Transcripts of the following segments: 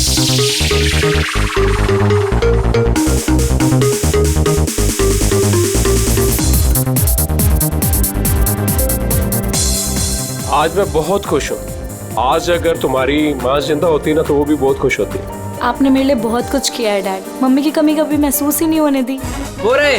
आज मैं बहुत खुश हूँ। आज अगर तुम्हारी माँ जिंदा होती ना तो वो भी बहुत खुश होती। आपने मेरे लिए बहुत कुछ किया है डैड। मम्मी की कमी कभी महसूस ही नहीं होने दी। हो रहे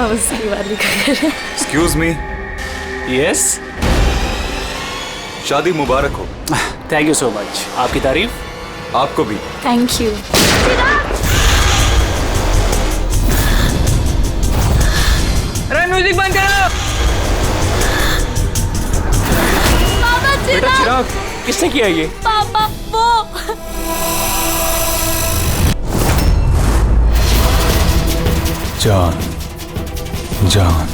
उसकी वाली खबर। Excuse me. यस, शादी मुबारक हो। Thank you so much. आपकी तारीफ। आपको भी। Thank you. अरे म्यूजिक बंद करो। पापा बेटा चिराग, किसने किया ये? पापा वो जान जान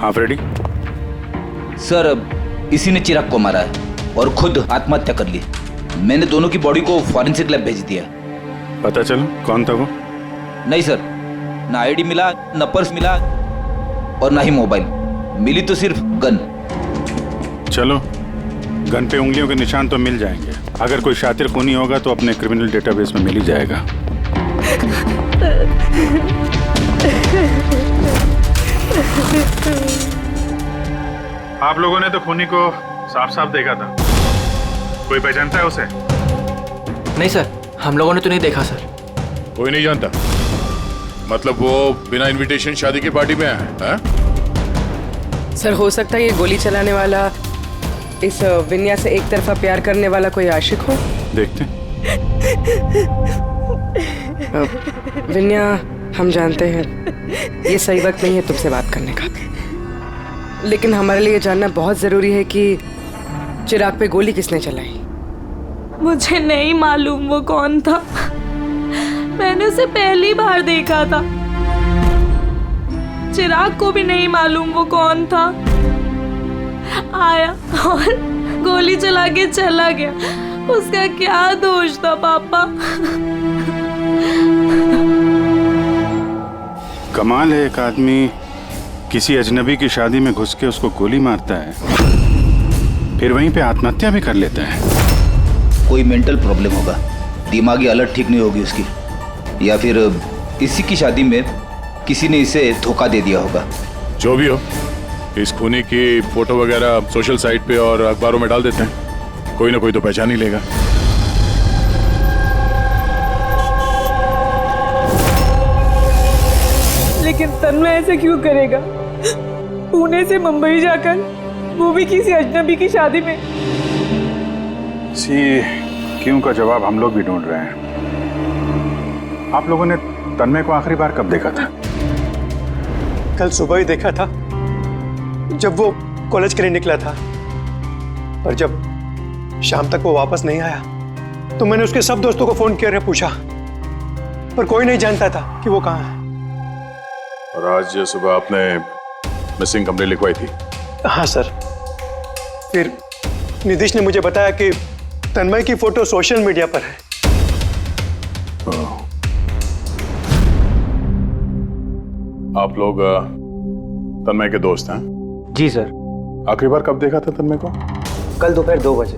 आप रेडी? सर, अब इसी ने चिराग को मारा है और खुद आत्महत्या कर ली। मैंने दोनों की बॉडी को फॉरेंसिक लैब भेज दिया। पता चला कौन था वो? नहीं सर, ना आईडी मिला, ना पर्स मिला और ना ही मोबाइल मिली, तो सिर्फ गन। चलो, गन पे उंगलियों के निशान तो मिल जाएंगे। अगर कोई शातिर खूनी होगा तो अपने क्रिमिनल डेटाबेस में मिल ही जाएगा। आप लोगों ने तो खूनी को साफ साफ देखा था। कोई पहचानता है उसे? नहीं सर, हम लोगों ने तो नहीं देखा सर। कोई नहीं जानता? मतलब वो बिना इनविटेशन शादी की पार्टी में आया है? सर, हो सकता है ये गोली चलाने वाला इस विन्या से एक तरफा प्यार करने वाला कोई आशिक हो। देखते विन्या, हम जानते हैं ये सही वक्त नहीं है तुमसे बात करने का, लेकिन हमारे लिए जानना बहुत जरूरी है कि चिराग पे गोली किसने चलाई। मुझे नहीं मालूम वो कौन था। मैंने उसे पहली बार देखा था। चिराग को भी नहीं मालूम वो कौन था। आया और गोली चला के चला गया। उसका क्या दोष था पापा? कमाल है, एक आदमी किसी अजनबी की शादी में घुस के उसको गोली मारता है, फिर वहीं पे आत्महत्या भी कर लेता है। कोई मेंटल प्रॉब्लम होगा, दिमागी हालत ठीक नहीं होगी उसकी, या फिर इसी की शादी में किसी ने इसे धोखा दे दिया होगा। जो भी हो, इस खूनी की फोटो वगैरह सोशल साइट पे और अखबारों में डाल देते हैं। कोई ना कोई तो पहचान ही लेगा। लेकिन तन्मय ऐसे क्यों करेगा? पुणे से मुंबई जाकर, वो भी किसी अजनबी की शादी में। इसी क्यों का जवाब हम लोग भी ढूंढ रहे हैं। आप लोगों ने तन्मय को आखिरी बार कब देखा था? कल सुबह ही देखा था, जब वो कॉलेज के लिए निकला था। पर जब शाम तक वो वापस नहीं आया तो मैंने उसके सब दोस्तों को फोन किया, पूछा, पर कोई नहीं जानता था कि वो कहाँ है। और आज सुबह आपने मिसिंग कंप्लेंट लिखवाई थी? हाँ सर। फिर निधीश ने मुझे बताया कि तन्मय की फोटो सोशल मीडिया पर है। आप लोग तन्मय के दोस्त हैं? जी सर। आखिरी बार कब देखा था तन्मय को? कल दोपहर 2 बजे।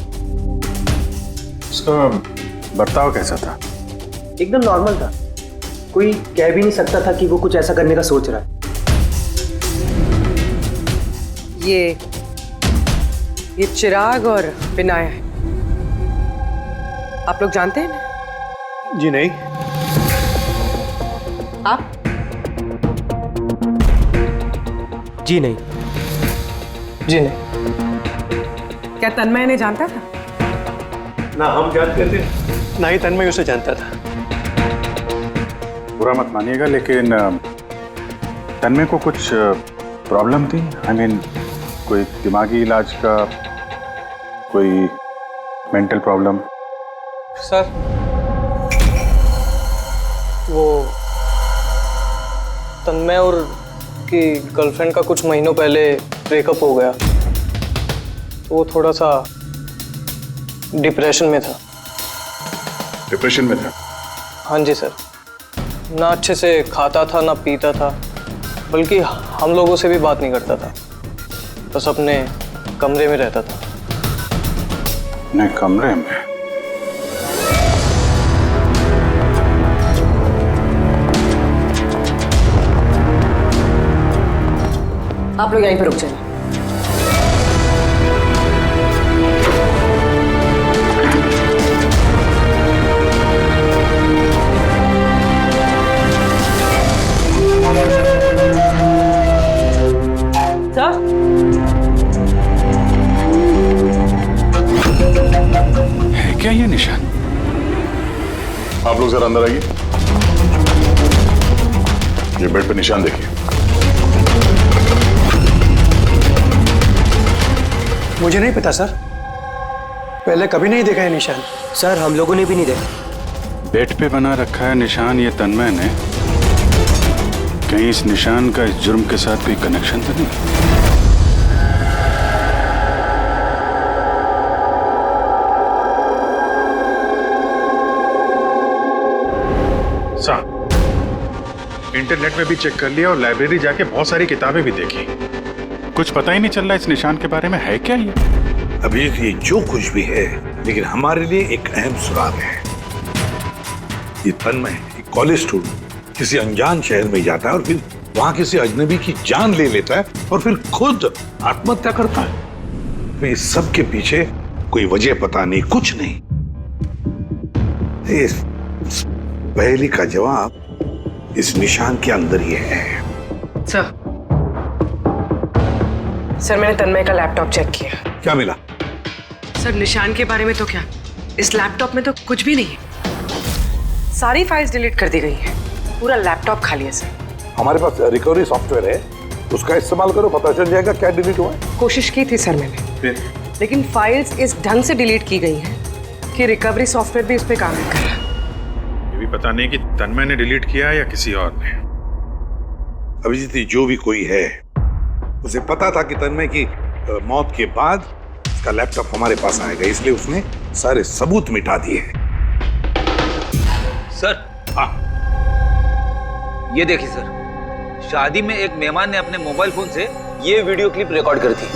उसका बर्ताव कैसा था? एकदम नॉर्मल था। कोई कह भी नहीं सकता था कि वो कुछ ऐसा करने का सोच रहा है। ये चिराग और विनाया है। आप लोग जानते हैं ना? जी नहीं। आप? जी नहीं। जी नहीं। क्या तन्मय इन्हें जानता था? ना हम जानते थे, ना ही तन्मय उसे जानता था। बुरा मत मानिएगा, लेकिन तन्मय को कुछ प्रॉब्लम थी? आई मीन कोई दिमागी इलाज का, कोई मेंटल प्रॉब्लम? सर वो तन्मय और की गर्लफ्रेंड का कुछ महीनों पहले ब्रेकअप हो गया, तो वो थोड़ा सा डिप्रेशन में था। डिप्रेशन में था? हाँ जी सर। ना अच्छे से खाता था ना पीता था, बल्कि हम लोगों से भी बात नहीं करता था, बस अपने कमरे में रहता था। अपने कमरे में? आप लोग यहीं पर रुक जाइए। है क्या ये निशान? आप लोग जरा अंदर आइए। ये बेड पे निशान देखिए। मुझे नहीं पता सर, पहले कभी नहीं देखा है निशान। सर हम लोगों ने भी नहीं देखा। बेड पे बना रखा है निशान ये तन्मय ने। कहीं इस निशान का इस जुर्म के साथ कोई कनेक्शन तो नहीं? साहब, इंटरनेट में भी चेक कर लिया और लाइब्रेरी जाके बहुत सारी किताबें भी देखी। कुछ पता ही नहीं चल रहा इस निशान के बारे में। है क्या ये? अभी ये जो कुछ भी है, लेकिन हमारे लिए एक अहम सुराग है। ये तन्मय एक कॉलेज स्टूडेंट किसी अनजान शहर में जाता है और फिर वहां किसी अजनबी की जान ले लेता है और फिर खुद आत्महत्या करता है। तो इस सब के पीछे कोई वजह पता नहीं, कुछ नहीं। इस पहेली का जवाब इस निशान के अंदर ही है। सर मैंने तन्मय का लैपटॉप चेक किया। क्या मिला? सर निशान के बारे में तो क्या, इस लैपटॉप में तो कुछ भी नहीं है। सारी फाइल्स डिलीट कर दी गई हैं। पूरा लैपटॉप खाली है सर। हमारे पास रिकवरी सॉफ्टवेयर है, उसका इस्तेमाल करो, पता चल जाएगा क्या डिलीट हुआ है। कोशिश की थी सर मैंने, फिर? लेकिन फाइल्स इस ढंग से डिलीट की गई हैं कि रिकवरी सॉफ्टवेयर भी उस पर काम नहीं कर रहा। ये भी पता नहीं कि तन्मय ने डिलीट किया या किसी और ने। अभिजीत, जो भी कोई है, उसे पता था कि तन्मय की मौत के बाद उसका लैपटॉप हमारे पास आएगा, इसलिए उसने सारे सबूत मिटा दिए। सर, हाँ, ये देखिए सर, शादी में एक मेहमान ने अपने मोबाइल फोन से ये वीडियो क्लिप रिकॉर्ड करी थी।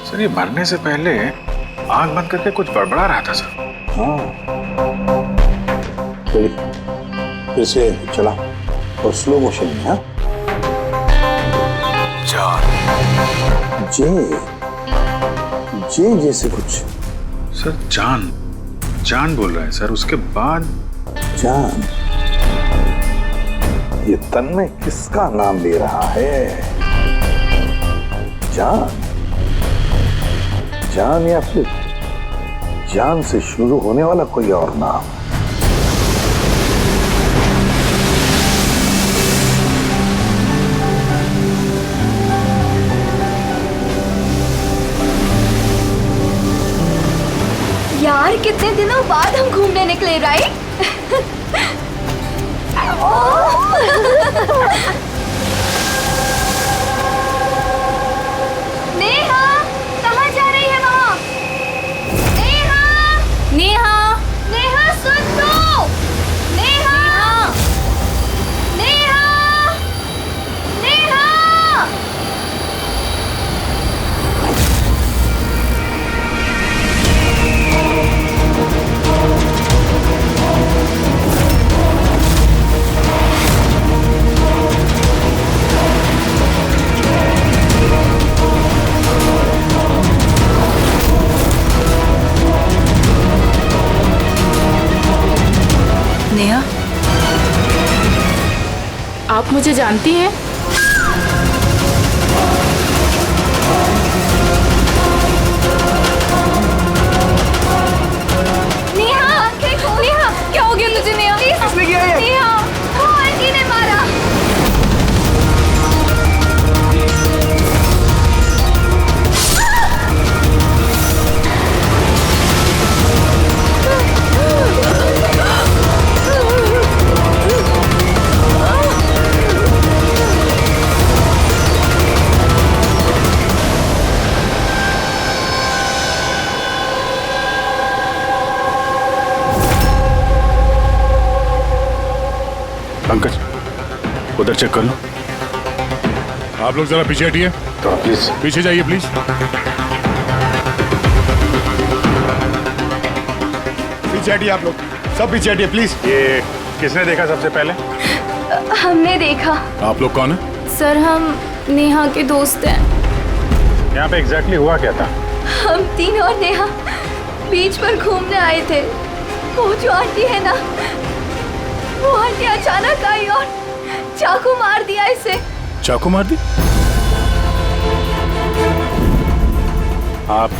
सर ये मरने से पहले आंख बंद करके कुछ बड़बड़ा रहा था सर। फिर से चला और स्लो मोशन में। हाँ, जे जैसे कुछ। सर जान जान बोल रहा है सर, उसके बाद जान। ये तन्मय किसका नाम ले रहा है? जान? जान या फिर जान से शुरू होने वाला कोई और नाम? यार कितने दिनों बाद हम घूमने निकले, राइट? नेहा, कहाँ जा रही है वहाँ? नेहा, नेहा, नेहा सुन तो। नेहा, नेहा, नेहा, मुझे जानती है? नेहा, नेहा, क्या हो गया तुझे नेहा? किसने किया ये? नेहा, वो आंटी ने मारा। पंकज, उधर चेक कर लो। आप लोग जरा पीछे हटिए। तो प्लीज पीछे जाइए प्लीज। पीछे हटिए आप लोग, सब पीछे हटिए प्लीज। ये किसने देखा सबसे पहले? हमने देखा। आप लोग कौन है? सर, हम नेहा के दोस्त हैं। यहाँ पे एग्जैक्टली हुआ क्या था? हम तीनों और नेहा बीच पर घूमने आए थे। वो जो आंटी है ना, वो आंटी अचानक आई और चाकू मार दिया इसे। चाकू मार दी? आप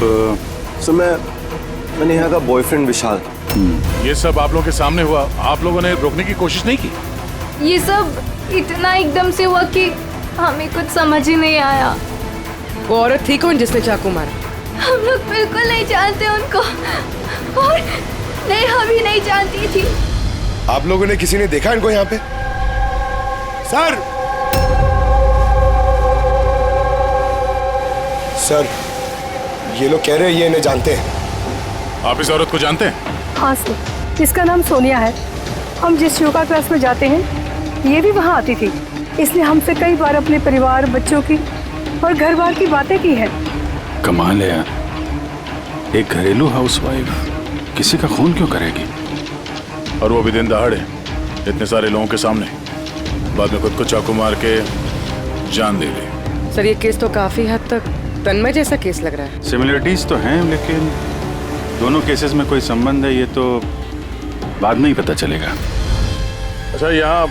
सर, मैं नेहा का बॉयफ्रेंड विशाल। ये सब आप लोगों के सामने हुआ, आप लोगों ने रोकने की कोशिश नहीं की? ये सब इतना एकदम से हुआ कि हमें कुछ समझ ही नहीं आया। वो औरत थी कौन जिसने चाकू मारा? हम लोग बिल्कुल नहीं जानते उनको, और नेहा भी नहीं जानती थी। आप लोगों ने किसी ने देखा इनको यहाँ पे? सर, सर, ये लोग कह रहे हैं ये इन्हें जानते हैं। आप इस औरत को जानते हैं? हाँ सर, इसका नाम सोनिया है। हम जिस योगा क्लास में जाते हैं, ये भी वहाँ आती थी। इसने हमसे कई बार अपने परिवार, बच्चों की और घर बार की बातें की है। कमाल है यार, एक घरेलू हाउसवाइफ किसी का खून क्यों करेगी? और वो भी दिन दहाड़े, इतने सारे लोगों के सामने, बाद में खुद को चाकू मार के जान दे ली। सर, ये केस तो काफी हद तक तन्मय जैसा केस लग रहा है। सिमिलरिटीज तो हैं, लेकिन दोनों केसेस में कोई संबंध है ये तो बाद में ही पता चलेगा। अच्छा, यहाँ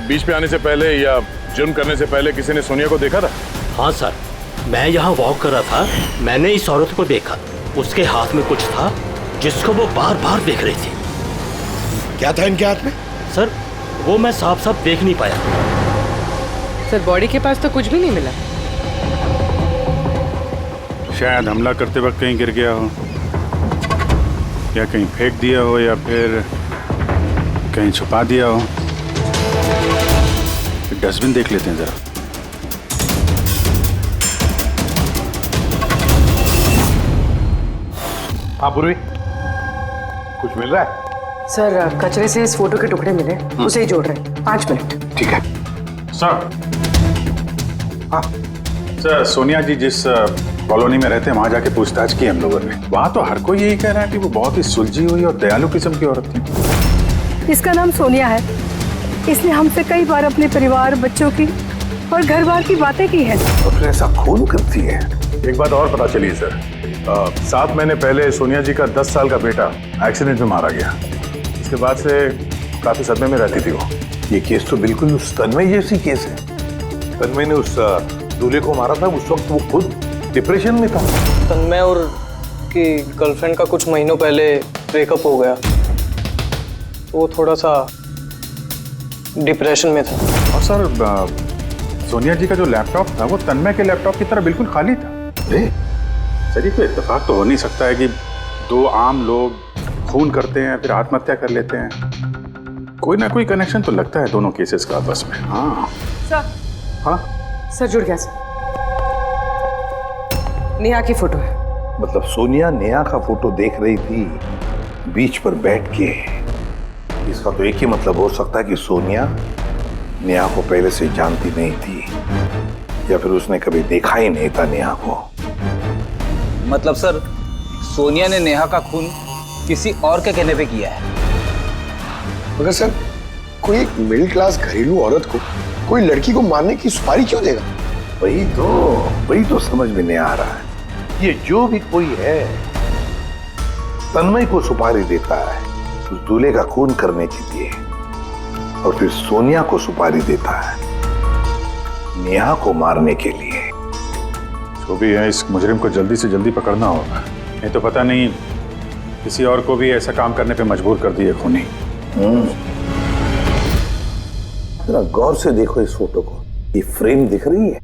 बीच पे आने से पहले या जुर्म करने से पहले किसी ने सोनिया को देखा था? हाँ सर, मैं यहाँ वॉक कर रहा था, मैंने इस औरत को देखा। उसके हाथ में कुछ था जिसको वो बार बार देख रही थी। क्या था इनके हाथ में? सर, वो मैं साफ साफ देख नहीं पाया। सर, बॉडी के पास तो कुछ भी नहीं मिला। शायद हमला करते वक्त कहीं गिर गया हो, या कहीं फेंक दिया हो, या फिर कहीं छुपा दिया हो। डस्टबिन देख लेते हैं जरा। हाँ पूर्वी, कुछ मिल रहा है? सर, कचरे से इस फोटो के टुकड़े मिले, उसे ही जोड़ रहे हैं। 5 मिनट। ठीक है सर। हाँ सर, सोनिया जी जिस कॉलोनी में रहते हैं वहां जाके पूछताछ की हम लोगों ने। वहां तो हर कोई यही कह रहा है कि वो बहुत ही सुलझी हुई और दयालु किस्म की औरत थी। इसका नाम सोनिया है। इसने हमसे कई बार अपने परिवार, बच्चों की और घर बार की बातें की है। तो फिर ऐसा खून करती है? एक बात और पता चली सर, 7 महीने पहले सोनिया जी का 10 साल का बेटा एक्सीडेंट में मारा गया। इसके बाद से काफी सदमे में रहती थी वो। ये केस तो बिल्कुल उस तन्मय जैसी केस है। तन्मय ने उस दूल्हे को मारा था, उस वक्त वो खुद डिप्रेशन में था। तन्मय और की गर्लफ्रेंड का कुछ महीनों पहले ब्रेकअप हो गया। वो थोड़ा सा डिप्रेशन में था। और सर, सोनिया जी का जो लैपटॉप था वो तन्मय के लैपटॉप की तरह बिल्कुल खाली था। सर, ये तो इत्तेफाक तो हो नहीं सकता है कि 2 आम लोग खून करते हैं फिर आत्महत्या कर लेते हैं। कोई ना कोई कनेक्शन तो लगता है दोनों केसेस का आपस में। हाँ सर। हाँ सर, जुड़ गया सर। नेहा की फोटो है। मतलब सोनिया नेहा का फोटो देख रही थी बीच पर बैठ के। इसका तो एक ही मतलब हो सकता है कि सोनिया नेहा को पहले से जानती नहीं थी, या फिर उसने कभी देखा ही नहीं था नेहा को। मतलब सर, सोनिया ने नेहा का खून किसी और के कहने पे किया है। मगर सर, कोई एक मिडिल क्लास घरेलू औरत को कोई लड़की को मारने की सुपारी क्यों देगा? वही तो समझ में नहीं आ रहा है। ये जो भी कोई है तन्मय को सुपारी देता है उस दूल्हे का खून करने के लिए, और फिर सोनिया को सुपारी देता है नेहा को मारने के लिए। जो भी है, इस मुजरिम को जल्दी से जल्दी पकड़ना होगा, नहीं तो पता नहीं किसी और को भी ऐसा काम करने पे मजबूर कर दिए खूनी। जरा गौर से देखो इस फोटो को, ये फ्रेम दिख रही है?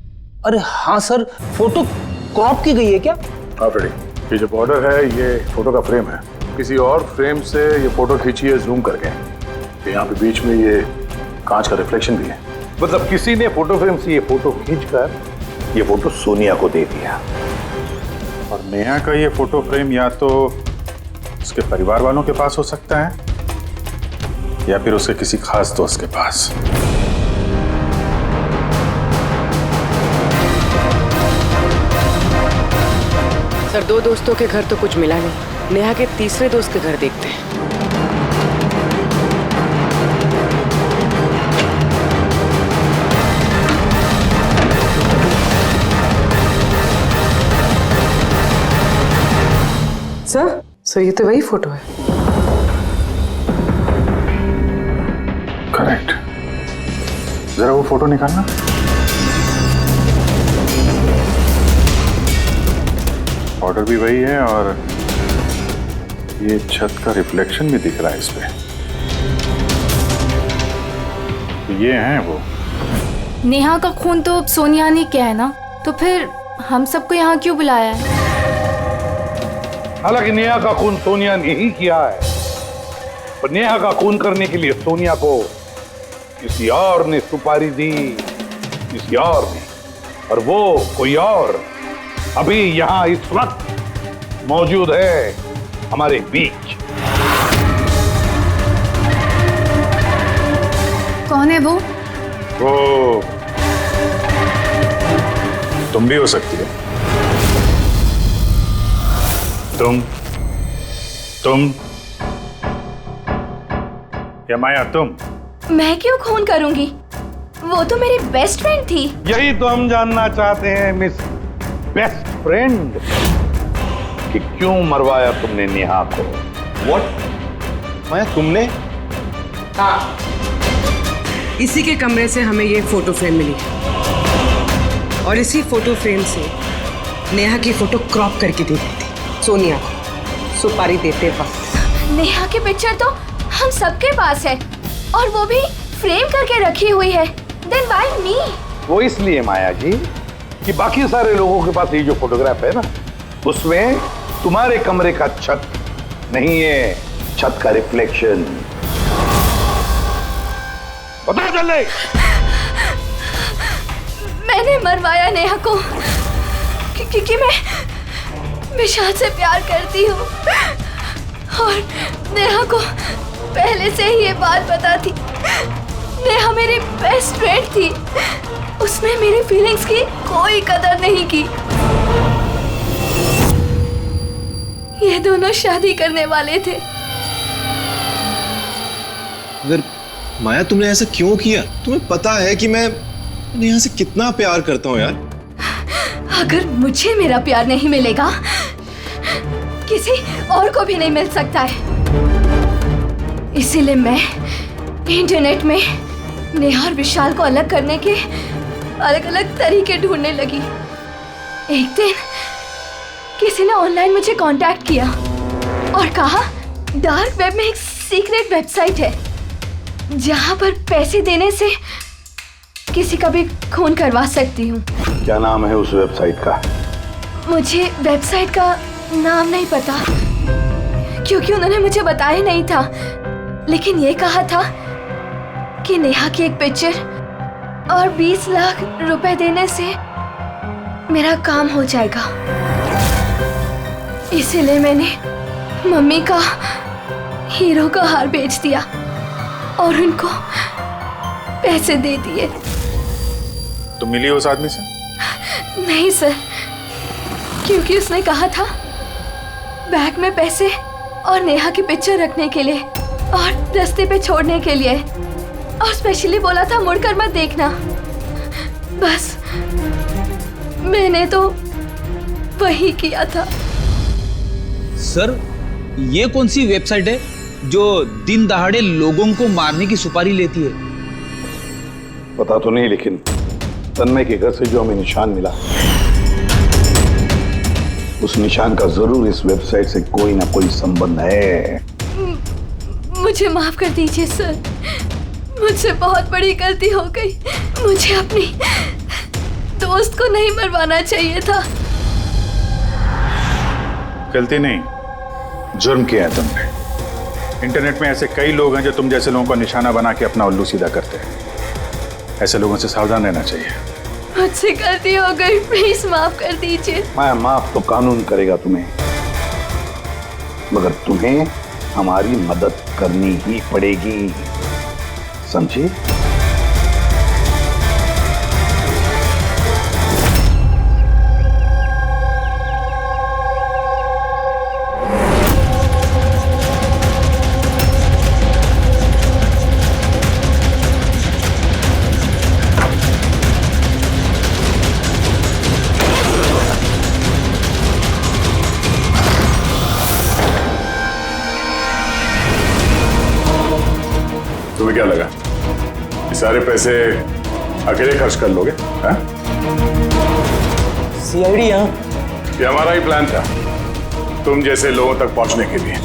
अरे हाँ सर, फोटो क्रॉप की गई है क्या? हाँ फ्रेडी, ये जो बॉर्डर है ये फोटो का फ्रेम है। किसी और फ्रेम से ये फोटो खींची है जूम करके। यहाँ पे बीच में ये कांच का रिफ्लेक्शन भी है। मतलब किसी ने फोटो फ्रेम से ये फोटो खींचकर ये फोटो सोनिया को दे दिया। और नेहा का ये फोटो फ्रेम या तो उसके परिवार वालों के पास हो सकता है या फिर उसके किसी खास दोस्त के पास। सर, 2 दोस्तों के घर तो कुछ मिला नहीं। नेहा के तीसरे दोस्त के घर देखते हैं। सर ये तो वही फोटो है। करेक्ट। जरा वो फोटो निकालना। ऑर्डर भी वही है और ये छत का रिफ्लेक्शन भी दिख रहा है इस पे। ये हैं वो। नेहा का खून तो सोनिया ने किया है ना, तो फिर हम सबको यहाँ क्यों बुलाया है? हालांकि नेहा का खून सोनिया ने ही किया है, पर नेहा का खून करने के लिए सोनिया को किसी और ने सुपारी दी, किसी और ने, और वो कोई और अभी यहाँ इस वक्त मौजूद है हमारे बीच। कौन है वो? तुम भी हो सकती है। तुम या माया तुम? मैं क्यों खून करूंगी? वो तो मेरी बेस्ट फ्रेंड थी। यही तो हम जानना चाहते हैं मिस बेस्ट फ्रेंड, कि क्यों मरवाया तुमने नेहा को? व्हाट? माया तुमने? हाँ, इसी के कमरे से हमें ये फोटो फ्रेम मिली है और इसी फोटो फ्रेम से नेहा की फोटो क्रॉप करके दी गई थी सोनिया को सुपारी देते वक्त। नेहा की पिक्चर तो हम सबके पास है और वो भी फ्रेम करके रखी हुई है। Then why me? वो इसलिए माया जी कि बाकी सारे लोगों के पास ये जो फोटोग्राफ है ना, उसमें तुम्हारे कमरे का छत नहीं है, छत का रिफ्लेक्शन। पता चले। मैंने मरवाया नेहा को क्योंकि मैं विशाल से प्यार करती हूँ और नेहा को पहले से ही ये बात पता थी। नेहा मेरी बेस्ट फ्रेंड थी, उसने मेरी फीलिंग्स की कोई कदर नहीं की। ये दोनों शादी करने वाले थे। अगर माया तुमने ऐसा क्यों किया? तुम्हें पता है कि मैं नेहा से कितना प्यार करता हूँ यार। अगर मुझे मेरा प्यार नहीं मिलेगा, किसी और को भी नहीं मिल सकता है। इसीलिए मैं इंटरनेट में नेहा और विशाल को अलग करने के अलग अलग तरीके ढूंढने लगी। एक दिन किसी ने ऑनलाइन मुझे कांटेक्ट किया और कहा डार्क वेब में एक सीक्रेट वेबसाइट है जहां पर पैसे देने से किसी का भी खून करवा सकती हूँ। क्या नाम है उस वेबसाइट का? मुझे वेबसाइट का नाम नहीं पता क्योंकि उन्होंने मुझे बताया नहीं था, लेकिन ये कहा था कि नेहा की एक पिक्चर और 20 लाख रुपए देने से मेरा काम हो जाएगा। इसीलिए मैंने मम्मी का हीरो का हार बेच दिया और उनको पैसे दे दिए। तुम मिली उस आदमी से? नहीं सर, क्योंकि उसने कहा था बैग में पैसे और नेहा की पिक्चर रखने के लिए और रास्ते पे छोड़ने के लिए, और स्पेशली बोला था मुड़कर मत देखना। बस मैंने तो वही किया था। सर, ये कौन सी वेबसाइट है जो दिन दहाड़े लोगों को मारने की सुपारी लेती है? पता तो नहीं, लेकिन तन्मय के घर से जो हमें निशान मिला, उस निशान का जरूर इस वेबसाइट से कोई ना कोई संबंध है। मुझे माफ कर दीजिए सर, मुझसे बहुत बड़ी गलती हो गई। मुझे अपनी दोस्त को नहीं मरवाना चाहिए था। गलती नहीं, जुर्म किया है तुमने। इंटरनेट में ऐसे कई लोग हैं जो तुम जैसे लोगों को निशाना बना के अपना उल्लू सीधा करते हैं। ऐसे लोगों से सावधान रहना चाहिए। मुझसे गलती हो गई, प्लीज माफ कर दीजिए। मैं माफ तो कानून करेगा तुम्हें, मगर तुम्हें हमारी मदद करनी ही पड़ेगी, समझे? तुम्हें क्या लगा ये सारे पैसे अकेले खर्च कर लोगे? सीआईडी यहाँ? ये हमारा ही प्लान था, तुम जैसे लोगों तक पहुंचने के लिए।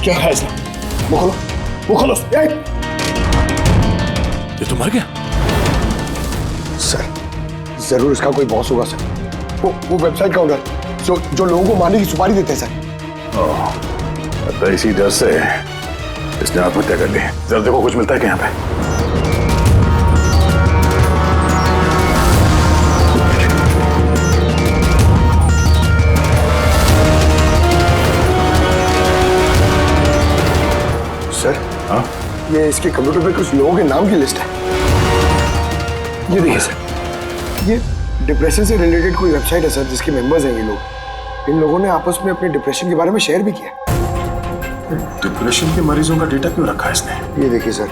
क्या है इसमें? वो खोलो। ये तो मर गया। सर, जरूर इसका कोई बॉस होगा सर। वो वेबसाइट का ओनर जो लोगों को मारने की सुपारी देते हैं सर। तो इसी डर से इसने आत्महत्या कर ली। जरा देखो कुछ मिलता है क्या यहाँ पे? सर, हाँ? ये इसके कंप्यूटर पे कुछ लोगों के नाम की लिस्ट है। ये देखिए सर, ये डिप्रेशन से रिलेटेड कोई वेबसाइट है सर, जिसके मेंबर्स हैं ये लोग। इन लोगों ने आपस में अपने डिप्रेशन के बारे में शेयर भी किया। डिप्रेशन के मरीजों का डेटा क्यों रखा है इसने? ये देखिए सर,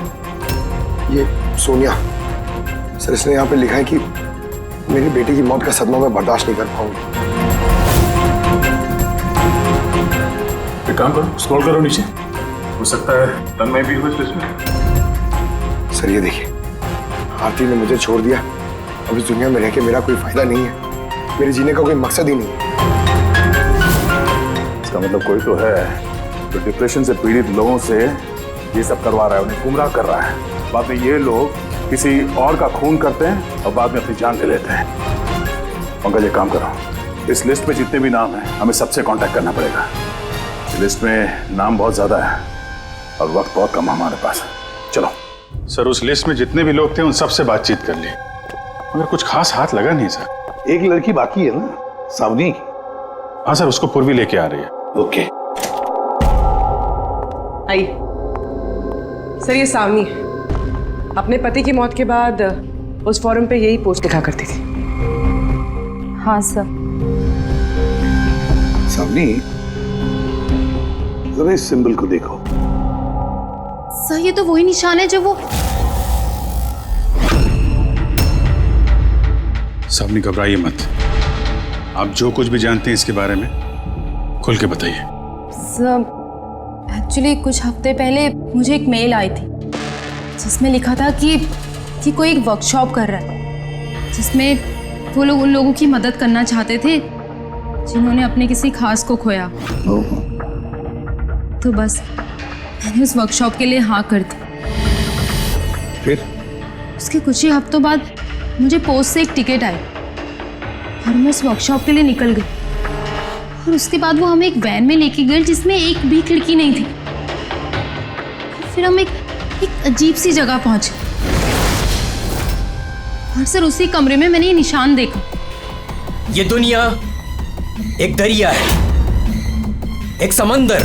ये सोनिया सर, इसने यहाँ पे लिखा है कि मेरी बेटी की मौत का सदमा मैं बर्दाश्त नहीं कर पाऊंगी। एक काम करो, स्क्रॉल करो नीचे, हो सकता है तन्मय भी हो इस लिस्ट में। सर ये देखिए, आरती ने मुझे छोड़ दिया। अब इस दुनिया में रह के मेरा कोई फायदा नहीं है, मेरे जीने का कोई मकसद ही नहीं है। इसका मतलब कोई तो है जो डिप्रेशन से पीड़ित लोगों से ये सब करवा रहा है, उन्हें गुमराह कर रहा है। बाद में ये लोग किसी और का खून करते हैं और बाद में अपनी जान ले लेते हैं। पंकज एक काम करो, इस लिस्ट में जितने भी नाम हैं हमें सबसे कांटेक्ट करना पड़ेगा। इस लिस्ट में नाम बहुत ज्यादा है और वक्त बहुत कम है हमारे पास। चलो सर, उस लिस्ट में जितने भी लोग थे उन सबसे बातचीत कर ली, मगर कुछ खास हाथ लगा नहीं सर। एक लड़की बाकी है ना, सावनी? हाँ सर, उसको पूर्वी लेके आ रही है। ओके। आई सर, ये सावनी है। अपने पति की मौत के बाद उस फोरम पे यही पोस्ट लिखा करती थी। हाँ सर। सावनी, जरा इस सिंबल को देखो। सर, ये तो वही निशान है जो वो... सावनी घबराइए मत, आप जो कुछ भी जानते हैं इसके बारे में खुल के बताइए। सर, एक्चुअली कुछ हफ्ते पहले मुझे एक मेल आई थी जिसमें लिखा था कि कोई एक वर्कशॉप कर रहा है, जिसमें वो लोग उन लोगों की मदद करना चाहते थे जिन्होंने अपने किसी खास को खोया। तो बस मैंने उस वर्कशॉप के लिए हाँ कर दी। फिर उसके कुछ ही हफ्तों बाद मुझे पोस्ट से एक टिकट आई और मैं उस वर्कशॉप के लिए निकल गई। और उसके बाद वो हमें एक वैन में लेके गए जिसमें एक भी खिड़की नहीं थी। फिर हम एक अजीब सी जगह पहुंचे और सर उसी कमरे में मैंने ये निशान देखा। ये दुनिया एक दरिया है, एक समंदर,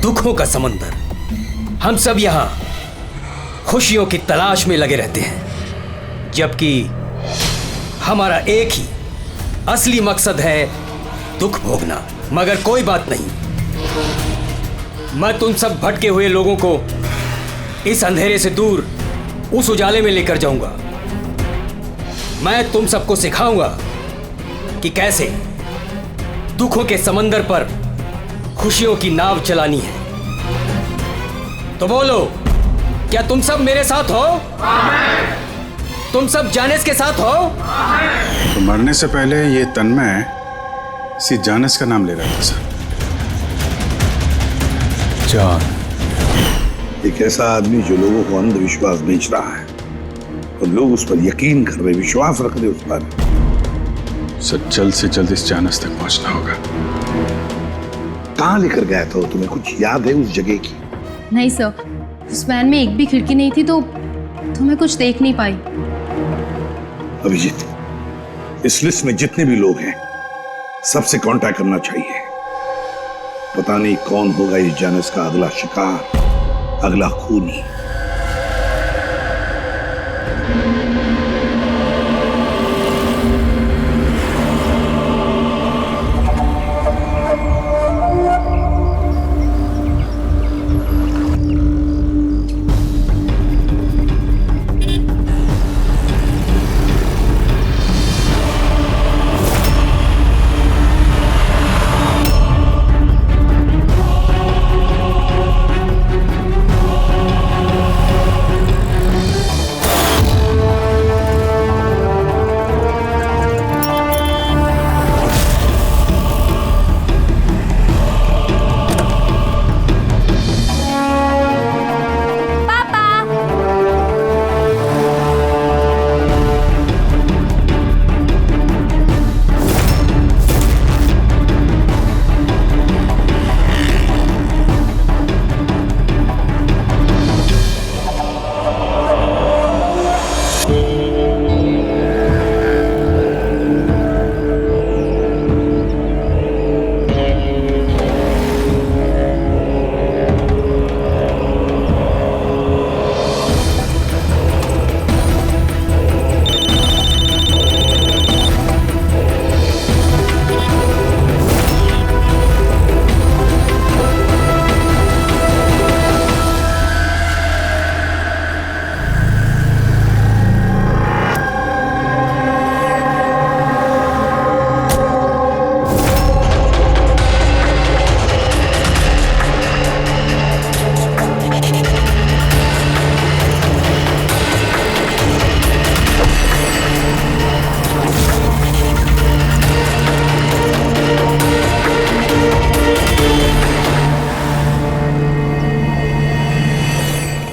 दुखों का समंदर। हम सब यहाँ खुशियों की तलाश में लगे रहते हैं, जबकि हमारा एक ही असली मकसद है दुख भोगना। मगर कोई बात नहीं, मैं तुम सब भटके हुए लोगों को इस अंधेरे से दूर उस उजाले में लेकर जाऊंगा मैं तुम सबको सिखाऊंगा कि कैसे दुखों के समंदर पर खुशियों की नाव चलानी है। तो बोलो, क्या तुम सब मेरे साथ हो? तुम सब जानिस के साथ हो? तो मरने से पहले ये तन्मय इसी जानिस का नाम ले रहा था सर। जान, एक ऐसा आदमी जो लोगों को अंधविश्वास बेच रहा है और लोग उस पर यकीन कर रहे, विश्वास रख रहे उस पर। सर जल्द से जल्द इस जानिस तक पहुंचना होगा। कहाँ लेकर गया था? तुम्हें कुछ याद है उस जगह की? नहीं सर, उस वैन में एक भी खिड़की नहीं थी तो मैं कुछ देख नहीं पाई। अभिजीत, इस लिस्ट में जितने भी लोग हैं सबसे कांटेक्ट करना चाहिए। पता नहीं कौन होगा इस जानिस का अगला शिकार, अगला खूनी।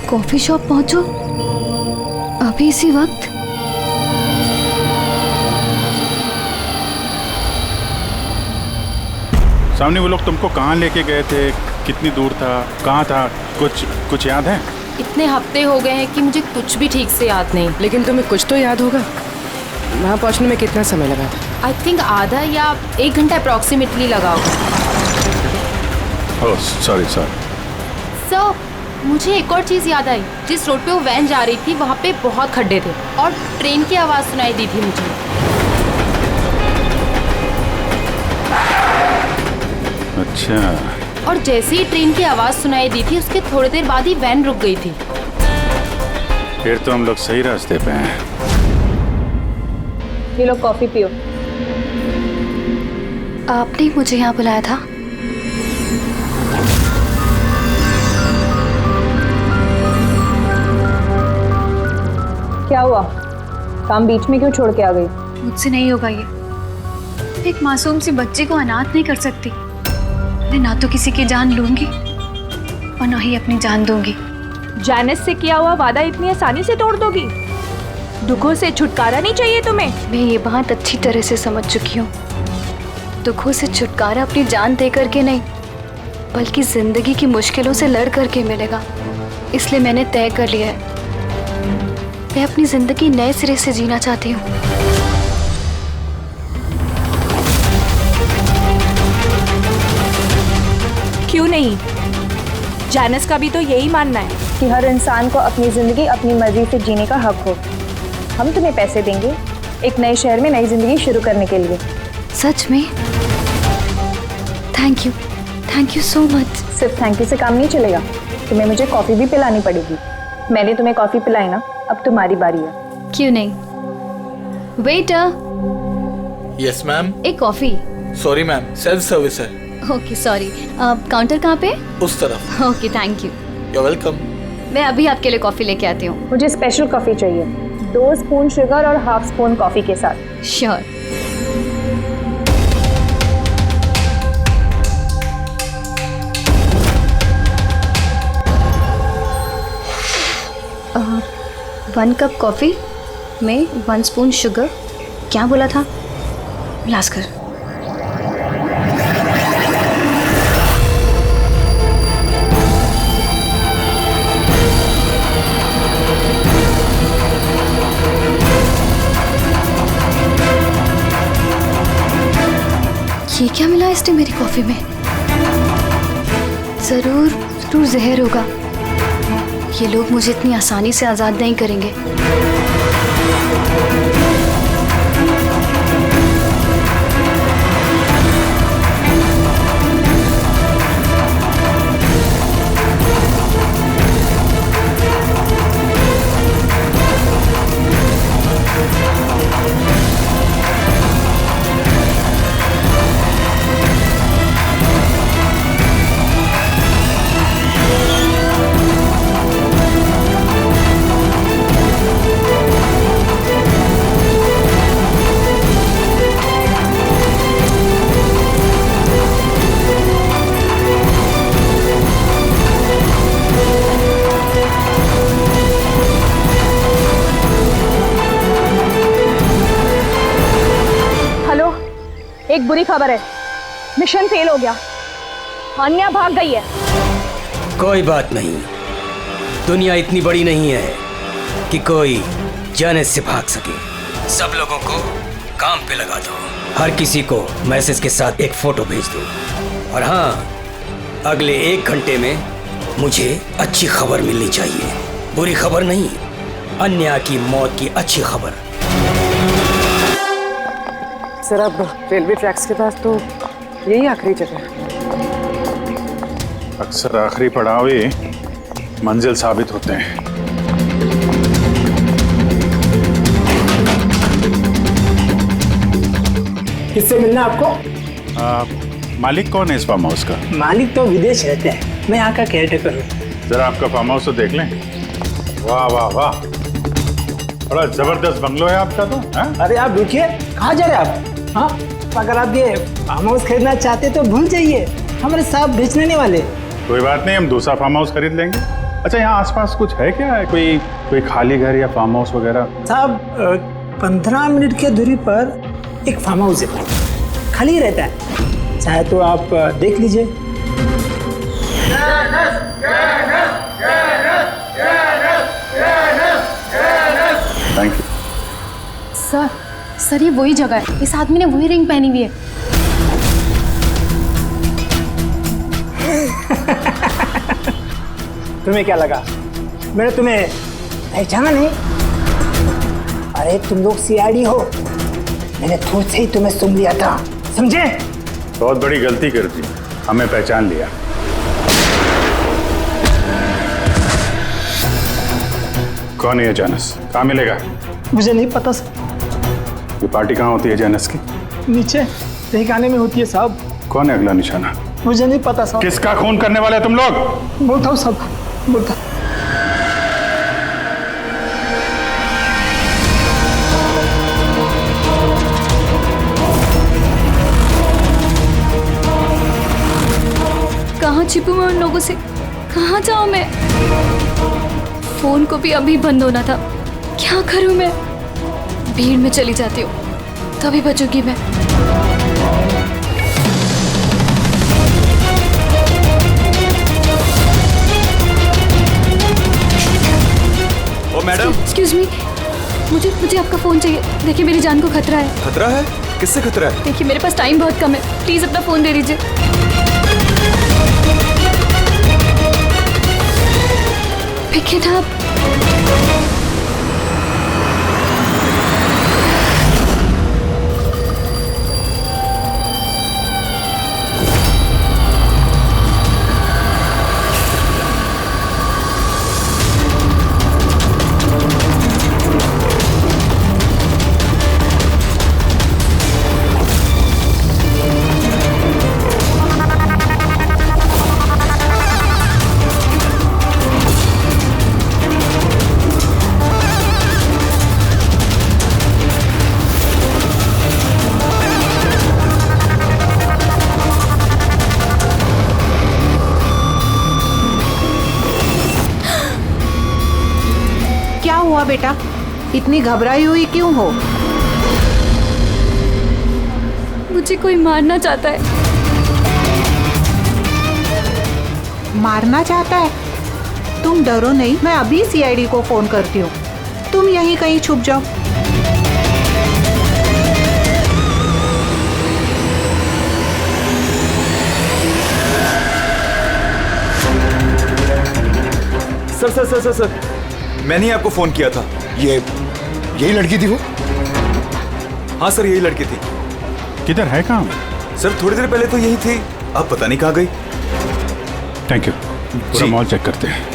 कॉफी शॉप पहुंचो अभी इसी वक्त? सामने वो लोग तुमको कहाँ लेके गए थे, कितनी दूर था, कहाँ था, कुछ याद है? इतने हफ्ते हो गए हैं कि मुझे कुछ भी ठीक से याद नहीं। लेकिन तुम्हें कुछ तो याद होगा। वहाँ पहुँचने में कितना समय लगा था? आई थिंक आधा या 1 घंटा अप्रॉक्सीमेटली लगा होगा। Oh sorry. सो मुझे एक और चीज़ याद आई। जिस रोड पे वो वैन जा रही थी वहाँ पे बहुत खड्डे थे और ट्रेन की आवाज़ सुनाई दी थी मुझे। अच्छा। और जैसे ही ट्रेन की आवाज़ सुनाई दी थी उसके थोड़ी देर बाद ही वैन रुक गई थी। फिर तो हम लोग सही रास्ते पे हैं। ये लो कॉफी पियो। आपने मुझे यहाँ बुलाया था? क्या हुआ? काम बीच में क्यों छोड़ के आ गई? मुझसे नहीं होगा ये। एक मासूम सी बच्चे को अनाथ नहीं कर सकती। मैं ना तो किसी की जान लूंगी और ना ही अपनी जान दूंगी। जानिस से किया हुआ वादा इतनी आसानी से तोड़ दोगी? दुखों से छुटकारा नहीं चाहिए तुम्हें? मैं ये बात अच्छी तरह से समझ चुकी हूँ। दुखों से छुटकारा अपनी जान दे करके नहीं, बल्कि जिंदगी की मुश्किलों से लड़ करके मिलेगा। इसलिए मैंने तय कर लिया है, मैं अपनी जिंदगी नए सिरे से जीना चाहती हूँ। क्यों नहीं? जानिस का भी तो यही मानना है कि हर इंसान को अपनी जिंदगी अपनी मर्जी से जीने का हक हो। हम तुम्हें पैसे देंगे एक नए शहर में नई जिंदगी शुरू करने के लिए। सच में? Thank you so much. सिर्फ थैंक यू से काम नहीं चलेगा, तुम्हें मुझे कॉफी भी पिलानी पड़ेगी। मैंने तुम्हें कॉफी पिलाई ना, अब तुम्हारी बारी है। क्यों नहीं, वेटर, यस मैम। एक coffee. Sorry ma'am, self service है। ओके सॉरी, काउंटर कहाँ पे? उस तरफ। Okay thank you. You welcome. मैं अभी आपके लिए कॉफी लेके आती हूँ। मुझे स्पेशल कॉफी चाहिए, 2 स्पून शुगर और हाफ स्पून कॉफी के साथ। श्योर। वन कप कॉफी में 1 स्पून शुगर। क्या बोला था? लास्कर। ये क्या मिला इसने मेरी कॉफी में? जरूर जरूर जहर होगा। ये लोग मुझे इतनी आसानी से आजाद नहीं करेंगे। एक बुरी खबर है, मिशन फेल हो गया। अन्या भाग गई है। कोई बात नहीं, दुनिया इतनी बड़ी नहीं है कि कोई जाने से भाग सके। सब लोगों को काम पे लगा दो, हर किसी को मैसेज के साथ एक फोटो भेज दो। और हाँ, अगले 1 घंटे में मुझे अच्छी खबर मिलनी चाहिए। बुरी खबर नहीं, अन्या की मौत की अच्छी खबर। सर अब रेलवे ट्रैक्स के पास तो यही आखिरी जगह है। अक्सर आखिरी पड़ाव ही मंजिल साबित होते हैं। किससे मिलना आपको? मालिक कौन है इस फार्म हाउस का? मालिक तो विदेश रहते हैं, मैं यहाँ का केयरटेकर हूँ। जरा आपका फार्म हाउस तो देख लें। वाह वाह वाह, बड़ा जबरदस्त बंगलो है आपका तो। है? अरे आप रुकिए, कहाँ जा रहे हैं आप? हाँ, अगर आप ये फार्म हाउस खरीदना चाहते तो भूल जाइए, हमारे साहब बेचने नहीं वाले। कोई बात नहीं, हम दूसरा फार्म हाउस खरीद लेंगे। अच्छा, यहाँ आसपास कुछ है क्या? कोई खाली घर या फार्म हाउस वगैरह? साहब 15 मिनट की दूरी पर एक फार्म हाउस है, खाली रहता है, चाहे तो आप देख लीजिए। Thank you. सर ये वही जगह है, इस आदमी ने वही रिंग पहनी हुई है। तुम्हें क्या लगा मैंने तुम्हें पहचाना नहीं? अरे तुम लोग सीआईडी हो, मैंने खुद से ही तुम्हें सुन लिया था, समझे? बहुत बड़ी गलती कर दी, हमें पहचान लिया। कौन है ये जानस? कहाँ मिलेगा? मुझे नहीं पता सर। ये पार्टी कहाँ होती है जानस की? नीचे तहखाने में होती है साहब। कौन है अगला निशाना? मुझे नहीं पता साहब। किसका खून करने वाले तुम लोग? बोलता हूँ साहब, बोलता। कहाँ छिपूं मैं उन लोगों से? कहाँ जाऊँ मैं? फोन को भी अभी बंद होना था। क्या करूँ मैं? भीड़ में चली जाती हूँ, तभी बचूंगी मैं। ओ मैडम, एक्सक्यूज मी, मुझे आपका फोन चाहिए। देखिए मेरी जान को खतरा है। खतरा है? किससे खतरा है? देखिए मेरे पास टाइम बहुत कम है, प्लीज अपना फोन दे दीजिए। Pick it up. बेटा, इतनी घबराई हुई क्यों हो? मुझे कोई मारना चाहता है। मारना चाहता है? तुम डरो नहीं, मैं अभी सीआईडी को फोन करती हूँ। तुम यहीं कहीं छुप जाओ। Sir sir sir sir sir, मैंने ही आपको फोन किया था। यही लड़की थी वो? हाँ सर, यही लड़की थी। किधर है काम? सर थोड़ी देर पहले तो यही थी, अब पता नहीं कहाँ गई। Thank you. पूरा मॉल चेक करते हैं।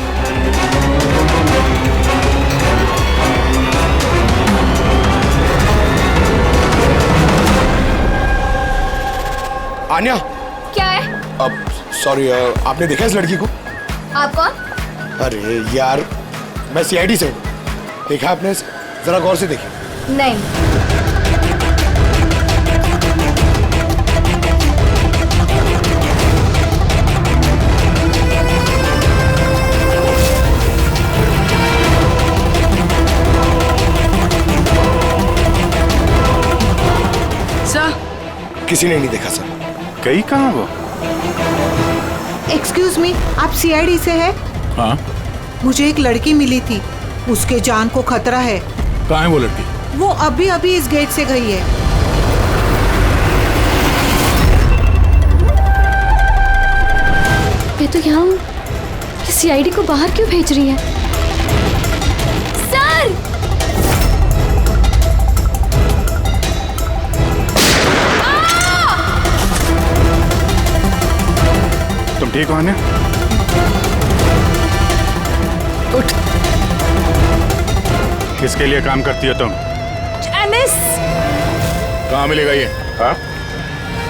आन्या, क्या है? अब सॉरी, आपने देखा इस लड़की को? आप कौन? अरे यार, मैं सीआईडी से हूँ। देखा आपने? जरा गौर से देखिए। नहीं। सर, किसी ने नहीं देखा सर। गई कहाँ वो? एक्सक्यूज मी, आप सीआईडी से है? हाँ। मुझे एक लड़की मिली थी, उसके जान को खतरा है। कहाँ है वो लड़की? वो अभी अभी इस गेट से गई है। मैं तो यहाँ हूँ, सीआईडी को बाहर क्यों भेज रही है? सर! तुम ठीक हो आन्या? उठ। किसके लिए काम करती हो तुम? जैनिस! कहाँ मिलेगा ये? हाँ?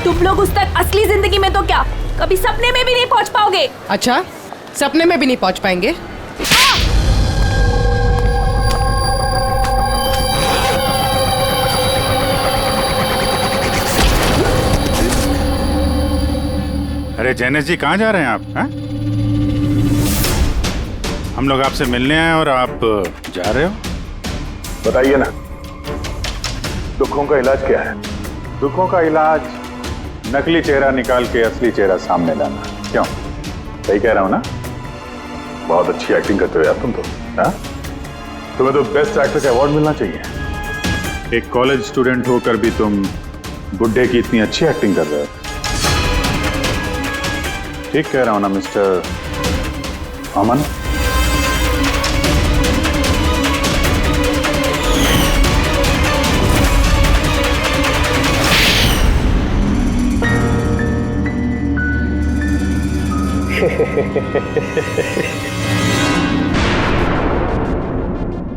तुम लोग उस तक असली जिंदगी में तो क्या, कभी सपने में भी नहीं पहुंच पाओगे। अच्छा, सपने में भी नहीं पहुंच पाएंगे? अरे जैनेश जी, कहाँ जा रहे हैं आप? हाँ? हम लोग आपसे मिलने आए और आप जा रहे हो? बताइए ना, दुखों का इलाज क्या है? दुखों का इलाज नकली चेहरा निकाल के असली चेहरा सामने लाना। क्यों? सही कह रहा हूं ना? बहुत अच्छी एक्टिंग करते हो यार तुम तो। हाँ? तुम्हें तो बेस्ट एक्टर का अवार्ड मिलना चाहिए। एक कॉलेज स्टूडेंट होकर भी तुम बुड्ढे की इतनी अच्छी एक्टिंग कर रहे हो। ठीक कह रहा हूं ना मिस्टर अमन?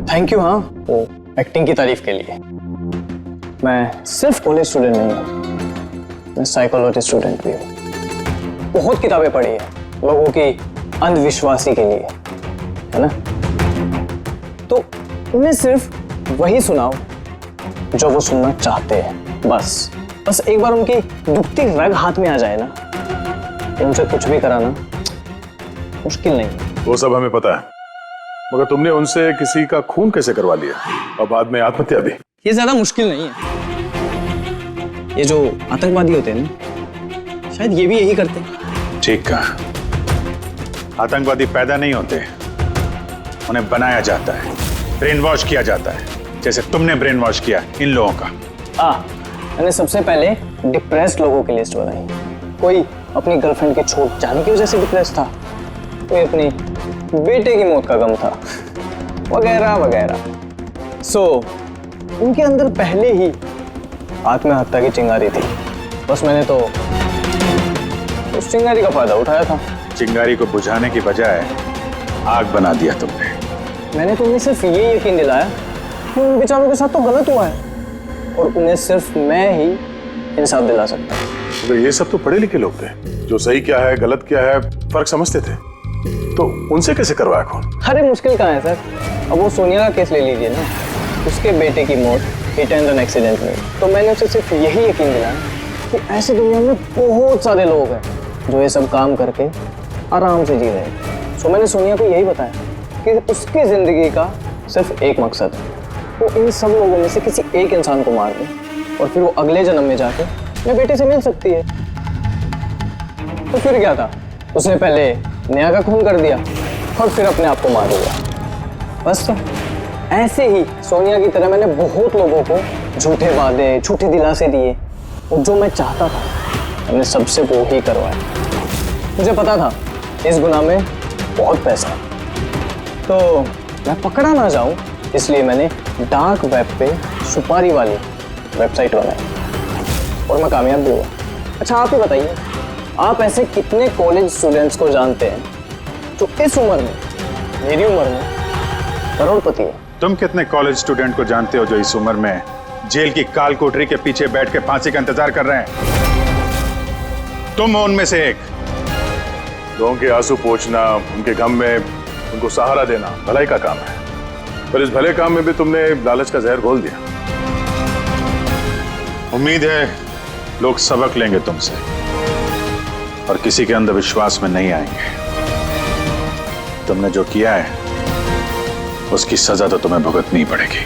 Thank you. हाँ, वो एक्टिंग की तारीफ के लिए। मैं सिर्फ कॉलेज स्टूडेंट नहीं हूँ, मैं साइकोलॉजी स्टूडेंट भी हूँ। बहुत किताबें पढ़ी है लोगों की अंधविश्वासी के लिए, है ना? तो उन्हें सिर्फ वही सुनाओ जो वो सुनना चाहते हैं। बस एक बार उनकी दुखती रग हाथ में आ जाए ना, उनसे कुछ भी कराना मुश्किल नहीं। वो सब हमें पता है, मगर तुमने उनसे किसी का खून कैसे करवा लिया और बाद में आत्महत्या भी? ये ज्यादा मुश्किल नहीं है। ये जो आतंकवादी होते हैं ना, शायद ये भी यही करते हैं। ठीक कहा। आतंकवादी पैदा नहीं होते, उन्हें बनाया जाता है, ब्रेन वॉश किया जाता है, जैसे तुमने ब्रेन वॉश किया इन लोगों का। मैंने सबसे पहले डिप्रेस्ड लोगों की लिस्ट बनाई। कोई अपनी गर्लफ्रेंड के छूट जाने की वजह से डिप्रेस था, कोई अपनी बेटे की मौत का गम था, वगैरह वगैरह। सो उनके अंदर पहले ही आत्महत्या की चिंगारी थी। बस मैंने तो उस चिंगारी का फायदा उठाया था। चिंगारी को बुझाने की बजाय आग बना दिया तुमने। मैंने तो उन्हें सिर्फ ये यकीन दिलाया कि उन बेचारों के साथ तो गलत हुआ है और उन्हें सिर्फ मैं ही इंसाफ दिला सकता हूँ। तो ये सब तो पढ़े लिखे लोग थे, जो सही क्या है गलत क्या है फर्क समझते थे, तो उनसे कैसे करवाया खून? अरे मुश्किल कहाँ है सर? अब वो सोनिया का केस ले लीजिए ना, उसके बेटे की मौत हिट एंड रन एक्सीडेंट में। तो मैंने उसे सिर्फ यही यकीन दिलाया कि ऐसे दुनिया में बहुत सारे लोग हैं जो ये सब काम करके आराम से जी रहे हैं। सो मैंने सोनिया को यही बताया कि उसकी जिंदगी का सिर्फ एक मकसद है, वो इन सब लोगों में से किसी एक इंसान को मार दे और फिर वो अगले जन्म में जाके मेरे बेटे से मिल सकती है। तो फिर क्या था, उसने पहले नेहा का खून कर दिया और फिर अपने आप को मार दिया। बस तो ऐसे ही सोनिया की तरह मैंने बहुत लोगों को झूठे वादे, झूठे दिलासे दिए और जो मैं चाहता था मैंने सबसे वो ही करवाया। मुझे पता था इस गुनाह में बहुत पैसा है, तो मैं पकड़ा ना जाऊं इसलिए मैंने डार्क वेब पे सुपारी वाली वेबसाइट बनाई और मैं कामयाब भी हुआ। अच्छा आप ही बताइए, आप ऐसे कितने कॉलेज स्टूडेंट्स को जानते हैं जो इस उम्र में, मेरी उम्र में करोड़पति है? तुम कितने कॉलेज स्टूडेंट को जानते हो जो इस उम्र में जेल की काल कोठरी के पीछे बैठ के फांसी का इंतजार कर रहे हैं? तुम हो उनमें से एक। लोगों के आंसू पोंछना, उनके गम में उनको सहारा देना भलाई का काम है, पर इस भले काम में भी तुमने लालच का जहर घोल दिया। उम्मीद है लोग सबक लेंगे तुमसे और किसी के अंधविश्वास में नहीं आएंगे। तुमने जो किया है उसकी सजा तो तुम्हें भुगतनी पड़ेगी।